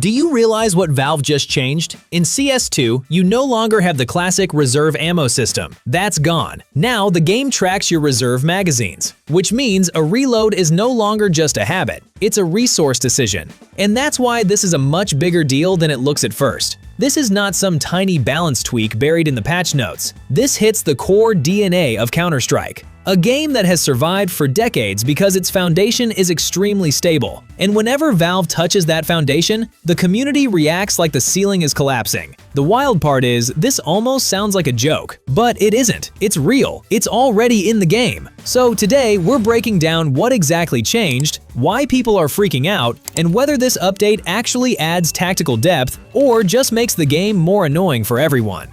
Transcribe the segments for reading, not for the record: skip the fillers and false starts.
Do you realize what Valve just changed? In CS2, you no longer have the classic reserve ammo system. That's gone. Now, the game tracks your reserve magazines, which means a reload is no longer just a habit, it's a resource decision. And that's why this is a much bigger deal than it looks at first. This is not some tiny balance tweak buried in the patch notes. This hits the core DNA of Counter-Strike. A game that has survived for decades because its foundation is extremely stable. And whenever Valve touches that foundation, the community reacts like the ceiling is collapsing. The wild part is, this almost sounds like a joke, but it isn't. It's real. It's already in the game. So today, we're breaking down what exactly changed, why people are freaking out, and whether this update actually adds tactical depth or just makes the game more annoying for everyone.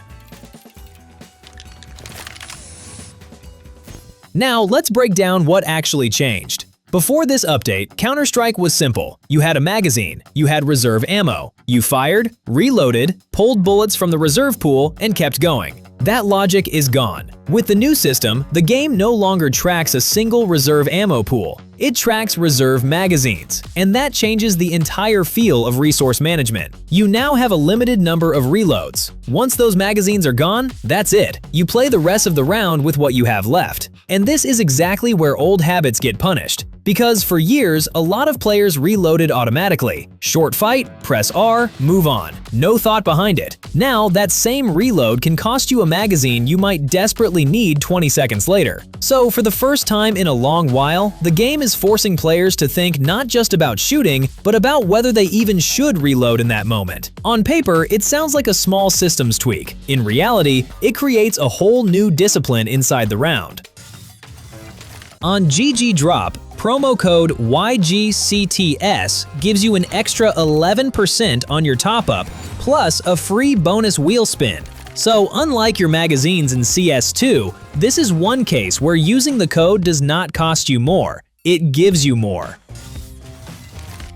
Now, let's break down what actually changed. Before this update, Counter-Strike was simple. You had a magazine, you had reserve ammo, you fired, reloaded, pulled bullets from the reserve pool, and kept going. That logic is gone. With the new system, the game no longer tracks a single reserve ammo pool. It tracks reserve magazines, and that changes the entire feel of resource management. You now have a limited number of reloads. Once those magazines are gone, that's it. You play the rest of the round with what you have left. And this is exactly where old habits get punished. Because for years, a lot of players reloaded automatically. Short fight, press R, move on. No thought behind it. Now, that same reload can cost you a magazine you might desperately need 20 seconds later. So, for the first time in a long while, the game is forcing players to think not just about shooting, but about whether they even should reload in that moment. On paper, it sounds like a small systems tweak. In reality, it creates a whole new discipline inside the round. On GGDROP, promo code YGCTS gives you an extra 11% on your top-up, plus a free bonus wheel spin. So unlike your magazines in CS2, this is one case where using the code does not cost you more, it gives you more.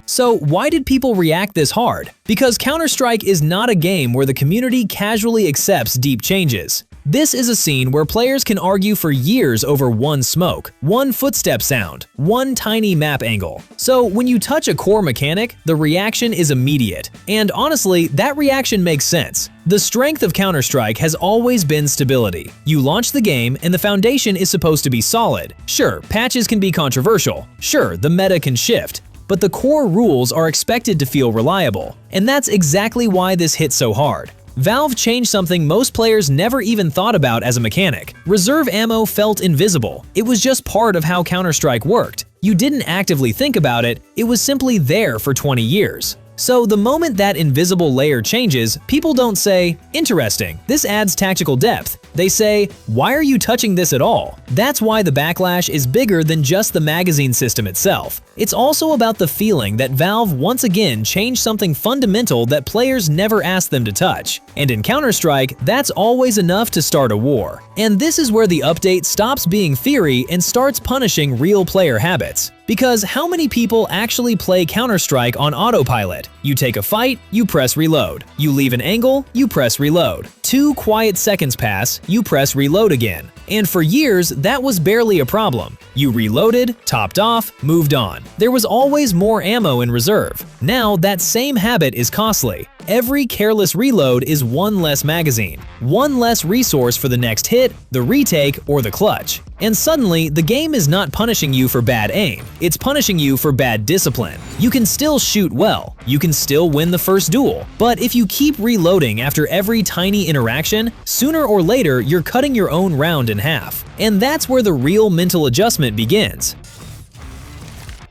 So why did people react this hard? Because Counter-Strike is not a game where the community casually accepts deep changes. This is a scene where players can argue for years over one smoke, one footstep sound, one tiny map angle. So when you touch a core mechanic, the reaction is immediate. And honestly, that reaction makes sense. The strength of Counter-Strike has always been stability. You launch the game and the foundation is supposed to be solid. Sure, patches can be controversial. Sure, the meta can shift. But the core rules are expected to feel reliable. And that's exactly why this hit so hard. Valve changed something most players never even thought about as a mechanic. Reserve ammo felt invisible. It was just part of how Counter-Strike worked. You didn't actively think about it, it was simply there for 20 years. So the moment that invisible layer changes, people don't say, "Interesting, this adds tactical depth." They say, "Why are you touching this at all?" That's why the backlash is bigger than just the magazine system itself. It's also about the feeling that Valve once again changed something fundamental that players never asked them to touch. And in Counter-Strike, that's always enough to start a war. And this is where the update stops being theory and starts punishing real player habits. Because how many people actually play Counter-Strike on autopilot? You take a fight, you press reload. You leave an angle, you press reload. 2 quiet seconds pass, you press reload again. And for years, that was barely a problem. You reloaded, topped off, moved on. There was always more ammo in reserve. Now, that same habit is costly. Every careless reload is one less magazine, one less resource for the next hit, the retake, or the clutch. And suddenly, the game is not punishing you for bad aim, it's punishing you for bad discipline. You can still shoot well, you can still win the first duel, but if you keep reloading after every tiny interaction, sooner or later you're cutting your own round in half. And that's where the real mental adjustment begins.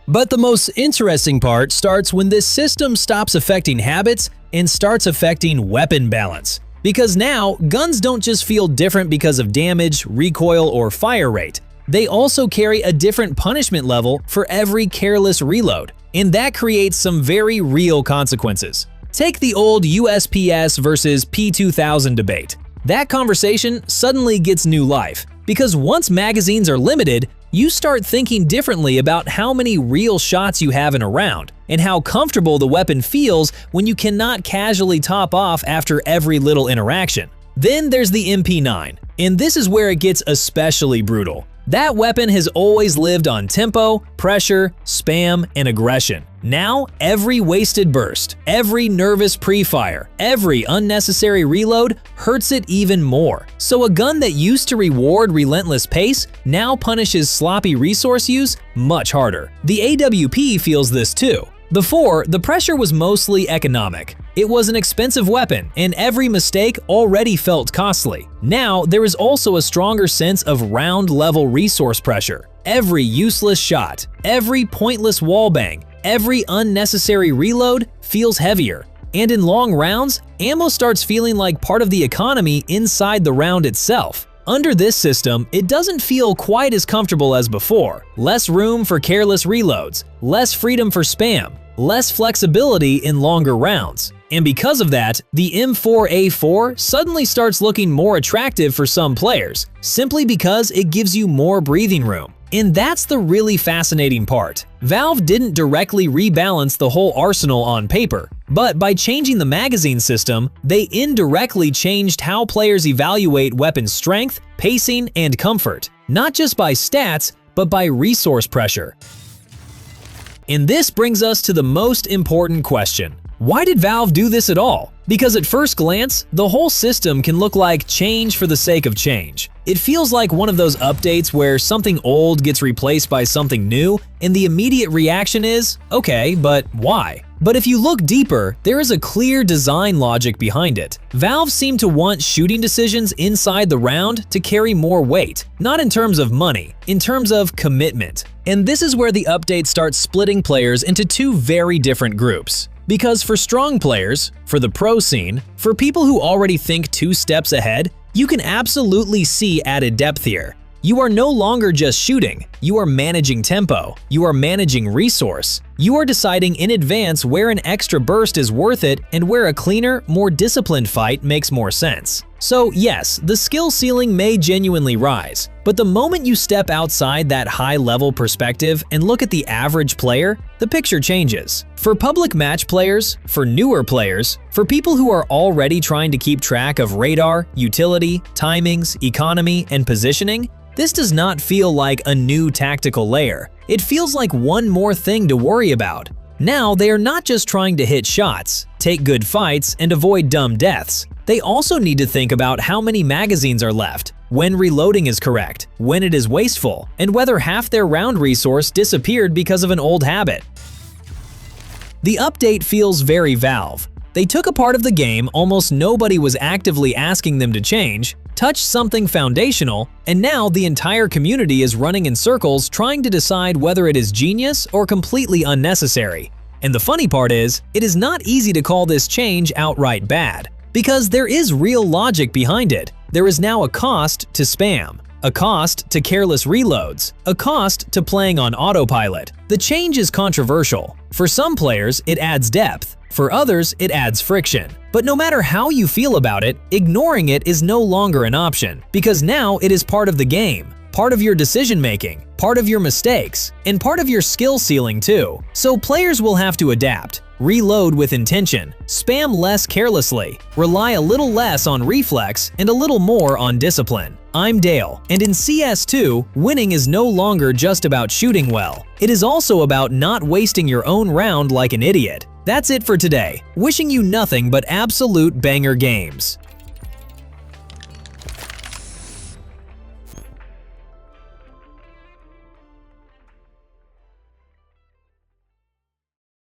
But the most interesting part starts when this system stops affecting habits and starts affecting weapon balance. Because now, guns don't just feel different because of damage, recoil, or fire rate. They also carry a different punishment level for every careless reload, and that creates some very real consequences. Take the old USPS versus P2000 debate. That conversation suddenly gets new life, because once magazines are limited, you start thinking differently about how many real shots you have in a round, and how comfortable the weapon feels when you cannot casually top off after every little interaction. Then there's the MP9, and this is where it gets especially brutal. That weapon has always lived on tempo, pressure, spam, and aggression. Now, every wasted burst, every nervous pre-fire, every unnecessary reload hurts it even more. So a gun that used to reward relentless pace now punishes sloppy resource use much harder. The AWP feels this too. Before, the pressure was mostly economic. It was an expensive weapon, and every mistake already felt costly. Now, there is also a stronger sense of round-level resource pressure. Every useless shot, every pointless wallbang, every unnecessary reload feels heavier. And in long rounds, ammo starts feeling like part of the economy inside the round itself. Under this system, it doesn't feel quite as comfortable as before. Less room for careless reloads, less freedom for spam, less flexibility in longer rounds. And because of that, the M4A4 suddenly starts looking more attractive for some players, simply because it gives you more breathing room. And that's the really fascinating part. Valve didn't directly rebalance the whole arsenal on paper, but by changing the magazine system, they indirectly changed how players evaluate weapon strength, pacing, and comfort, not just by stats, but by resource pressure. And this brings us to the most important question. Why did Valve do this at all? Because at first glance, the whole system can look like change for the sake of change. It feels like one of those updates where something old gets replaced by something new, and the immediate reaction is, okay, but why? But if you look deeper, there is a clear design logic behind it. Valve seemed to want shooting decisions inside the round to carry more weight, not in terms of money, in terms of commitment. And this is where the update starts splitting players into two very different groups. Because for strong players, for the pro scene, for people who already think 2 steps ahead, you can absolutely see added depth here. You are no longer just shooting, you are managing tempo, you are managing resource. You are deciding in advance where an extra burst is worth it and where a cleaner, more disciplined fight makes more sense. So yes, the skill ceiling may genuinely rise, but the moment you step outside that high-level perspective and look at the average player, the picture changes. For public match players, for newer players, for people who are already trying to keep track of radar, utility, timings, economy, and positioning, this does not feel like a new tactical layer. It feels like one more thing to worry about. Now they are not just trying to hit shots, take good fights, and avoid dumb deaths. They also need to think about how many magazines are left, when reloading is correct, when it is wasteful, and whether half their round resource disappeared because of an old habit. The update feels very Valve. They took a part of the game almost nobody was actively asking them to change, touched something foundational, and now the entire community is running in circles trying to decide whether it is genius or completely unnecessary. And the funny part is, it is not easy to call this change outright bad, because there is real logic behind it. There is now a cost to spam, a cost to careless reloads, a cost to playing on autopilot. The change is controversial. For some players, it adds depth. For others, it adds friction. But no matter how you feel about it, ignoring it is no longer an option, because now it is part of the game, part of your decision-making, part of your mistakes, and part of your skill ceiling too. So players will have to adapt, reload with intention, spam less carelessly, rely a little less on reflex, and a little more on discipline. I'm Dale, and in CS2, winning is no longer just about shooting well. It is also about not wasting your own round like an idiot. That's it for today. Wishing you nothing but absolute banger games.